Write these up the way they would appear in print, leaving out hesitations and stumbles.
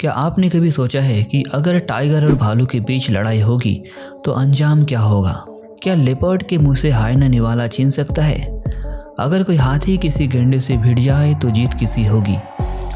क्या आपने कभी सोचा है कि अगर टाइगर और भालू के बीच लड़ाई होगी तो अंजाम क्या होगा? क्या लेपर्ड के मुंह से हाइना निवाला छीन सकता है? अगर कोई हाथी किसी गैंडे से भिड़ जाए तो जीत किसी होगी।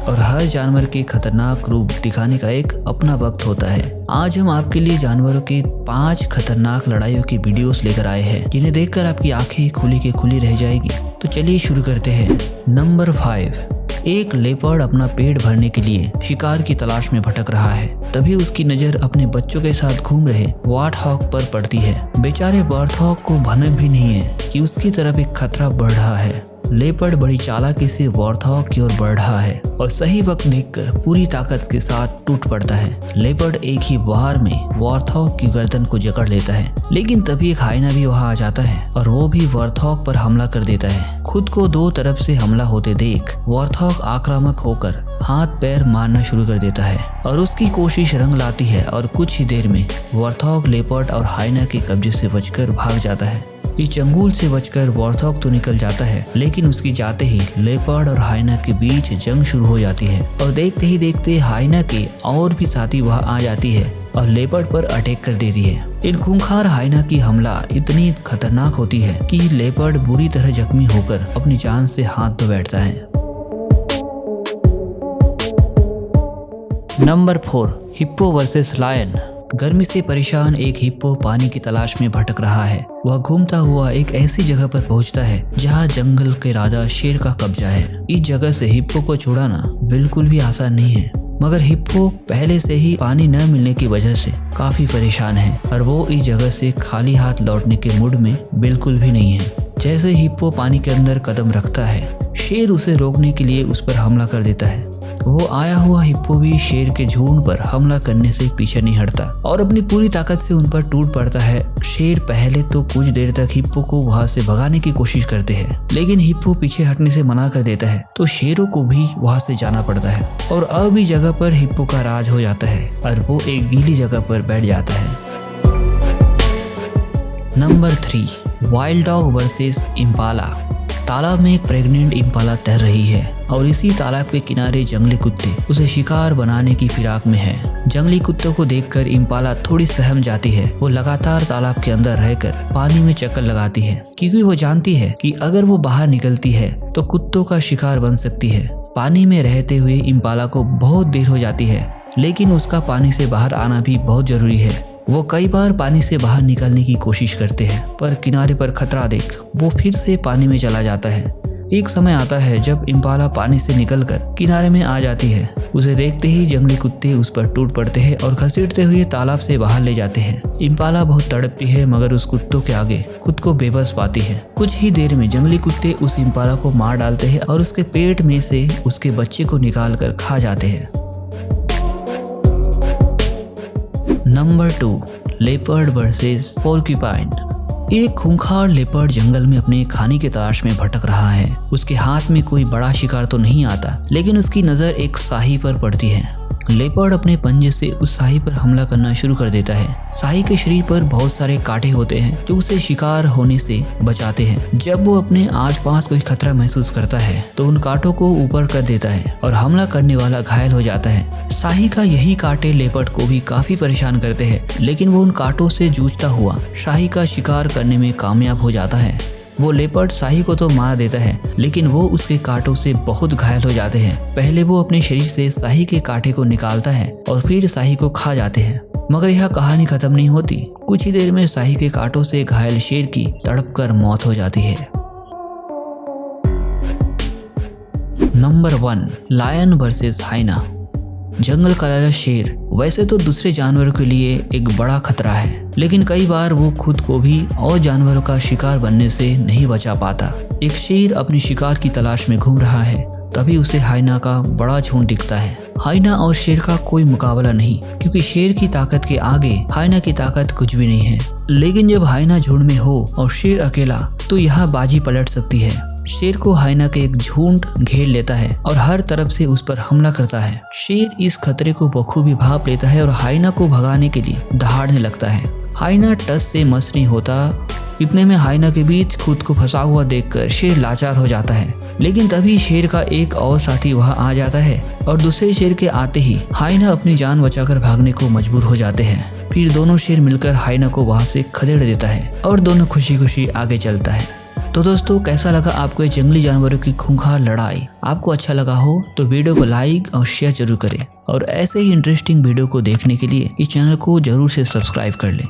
और हर जानवर के खतरनाक रूप दिखाने का एक अपना वक्त होता है। आज हम आपके लिए जानवरों के 5 खतरनाक लड़ाइयों की वीडियोस लेकर आए हैं, जिन्हें देखकर आपकी आंखें खुली के खुली रह जाएगी। तो चलिए शुरू करते हैं। नंबर 5। एक लेपर्ड अपना पेट भरने के लिए शिकार की तलाश में भटक रहा है। तभी उसकी नजर अपने बच्चों के साथ घूम रहे वार्थहॉग पर पड़ती है। बेचारे वार्थहॉग को भनक भी नहीं है कि उसकी तरफ एक खतरा बढ़ रहा है। लेपर्ड बड़ी चालाकी से वार्थहॉग की ओर बढ़ रहा है और सही वक्त देखकर पूरी ताकत के साथ टूट पड़ता है। लेपर्ड एक ही वार में वार्थहॉग की गर्दन को जकड़ लेता है, लेकिन तभी एक हाइना भी वहां आ जाता है और वो भी वार्थहॉग पर हमला कर देता है। खुद को 2 तरफ से हमला होते देख वार्थहॉग आक्रामक होकर हाथ पैर मारना शुरू कर देता है और उसकी कोशिश रंग लाती है और कुछ ही देर में वार्थहॉग लेपर्ड और हाइना के कब्जे से बचकर भाग जाता है। इस चंगुल से बचकर वार्थहॉग तो निकल जाता है, लेकिन उसकी जाते ही लेपर्ड और हाइना के बीच जंग शुरू हो जाती है और देखते ही देखते हाइना के और भी साथी वहां आ जाती है और लेपर्ड पर अटैक कर देती है। इन खूंखार हाइना की हमला इतनी खतरनाक होती है कि लेपर्ड बुरी तरह जख्मी होकर अपनी जान से हाथ धो बैठता है। नंबर 4। Hippo versus lion. गर्मी से परेशान एक हिप्पो पानी की तलाश में भटक रहा है। वह घूमता हुआ एक ऐसी जगह पर पहुंचता है जहां जंगल के राजा शेर का कब्जा है। इस जगह से हिप्पो को छुड़ाना बिल्कुल भी आसान नहीं है, मगर हिप्पो पहले से ही पानी न मिलने की वजह से काफी परेशान है और वो इस जगह से खाली हाथ लौटने के मूड में बिल्कुल भी नहीं है। जैसे हिप्पो पानी के अंदर कदम रखता है, शेर उसे रोकने के लिए उस पर हमला कर देता है। वो आया हुआ हिप्पो भी शेर के झुंड पर हमला करने से पीछे नहीं हटता और अपनी पूरी ताकत से उन पर टूट पड़ता है। शेर पहले तो कुछ देर तक हिप्पो को वहां से भगाने की कोशिश करते हैं, लेकिन हिप्पो पीछे हटने से मना कर देता है तो शेरों को भी वहां से जाना पड़ता है और अब इस जगह पर हिप्पो का राज हो जाता है और वो एक गीली जगह पर बैठ जाता है। Number 3। Wild dog versus Impala. तालाब में एक प्रेग्नेंट इम्पाला तैर रही है और इसी तालाब के किनारे जंगली कुत्ते उसे शिकार बनाने की फिराक में है। जंगली कुत्तों को देखकर इम्पाला थोड़ी सहम जाती है। वो लगातार तालाब के अंदर रहकर पानी में चक्कर लगाती है, क्योंकि वो जानती है कि अगर वो बाहर निकलती है तो कुत्तों का शिकार बन सकती है। पानी में रहते हुए इम्पाला को बहुत देर हो जाती है, लेकिन उसका पानी से बाहर आना भी बहुत जरूरी है। वो कई बार पानी से बाहर निकलने की कोशिश करते हैं, पर किनारे पर खतरा देख वो फिर से पानी में चला जाता है। एक समय आता है जब इम्पाला पानी से निकलकर किनारे में आ जाती है। उसे देखते ही जंगली कुत्ते उस पर टूट पड़ते हैं और घसीटते हुए तालाब से बाहर ले जाते हैं। इम्पाला बहुत तड़पती है, मगर उस कुत्तों के आगे खुद को बेबस पाती है। कुछ ही देर में जंगली कुत्ते उस इम्पाला को मार डालते हैं और उसके पेट में से उसके बच्चे को निकाल कर खा जाते हैं। नंबर 2। Leopard versus porcupine. एक खूंखार लेपर्ड जंगल में अपने खाने की तलाश में भटक रहा है। उसके हाथ में कोई बड़ा शिकार तो नहीं आता, लेकिन उसकी नजर एक शाही पर पड़ती है। लेपर्ड अपने पंजे से उस शाही पर हमला करना शुरू कर देता है। शाही के शरीर पर बहुत सारे कांटे होते हैं जो उसे शिकार होने से बचाते हैं। जब वो अपने आसपास कोई खतरा महसूस करता है तो उन कांटों को ऊपर कर देता है और हमला करने वाला घायल हो जाता है। शाही का यही कांटे लेपर्ड को भी काफी परेशान करते हैं, लेकिन वो उन कांटों से जूझता हुआ शाही का शिकार करने में कामयाब हो जाता है। वो लेपर्ड शाही को तो मार देता है, लेकिन वो उसके कांटों से बहुत घायल हो जाते हैं। पहले वो अपने शरीर से शाही के कांटे को निकालता है और फिर शाही को खा जाते हैं, मगर यह कहानी खत्म नहीं होती। कुछ ही देर में शाही के कांटों से घायल शेर की तड़पकर मौत हो जाती है। नंबर 1। Lion versus hyena. जंगल का राजा शेर वैसे तो दूसरे जानवरों के लिए एक बड़ा खतरा है, लेकिन कई बार वो खुद को भी और जानवरों का शिकार बनने से नहीं बचा पाता। एक शेर अपनी शिकार की तलाश में घूम रहा है, तभी उसे हाइना का बड़ा झुंड दिखता है। हाइना और शेर का कोई मुकाबला नहीं, क्योंकि शेर की ताकत के आगे हाइना की ताकत कुछ भी नहीं है। लेकिन जब हाइना झुंड में हो और शेर अकेला, तो यहाँ बाजी पलट सकती है। शेर को हाइना के एक झुंड घेर लेता है और हर तरफ से उस पर हमला करता है। शेर इस खतरे को बखूबी भांप लेता है और हाइना को भगाने के लिए दहाड़ने लगता है। हाइना टस से मस नहीं होता इतने में हाइना के बीच खुद को फंसा हुआ देखकर शेर लाचार हो जाता है। लेकिन तभी शेर का एक और साथी वहां आ जाता है और दूसरे शेर के आते ही हाइना अपनी जान बचाकर भागने को मजबूर हो जाते हैं। फिर दोनों शेर मिलकर हाइना को वहां से खदेड़ देता है और दोनों खुशी खुशी आगे चलता है। तो दोस्तों, कैसा लगा आपको ये जंगली जानवरों की खूंखार लड़ाई? आपको अच्छा लगा हो तो वीडियो को लाइक और शेयर जरूर करें और ऐसे ही इंटरेस्टिंग वीडियो को देखने के लिए इस चैनल को जरूर से सब्सक्राइब कर लें।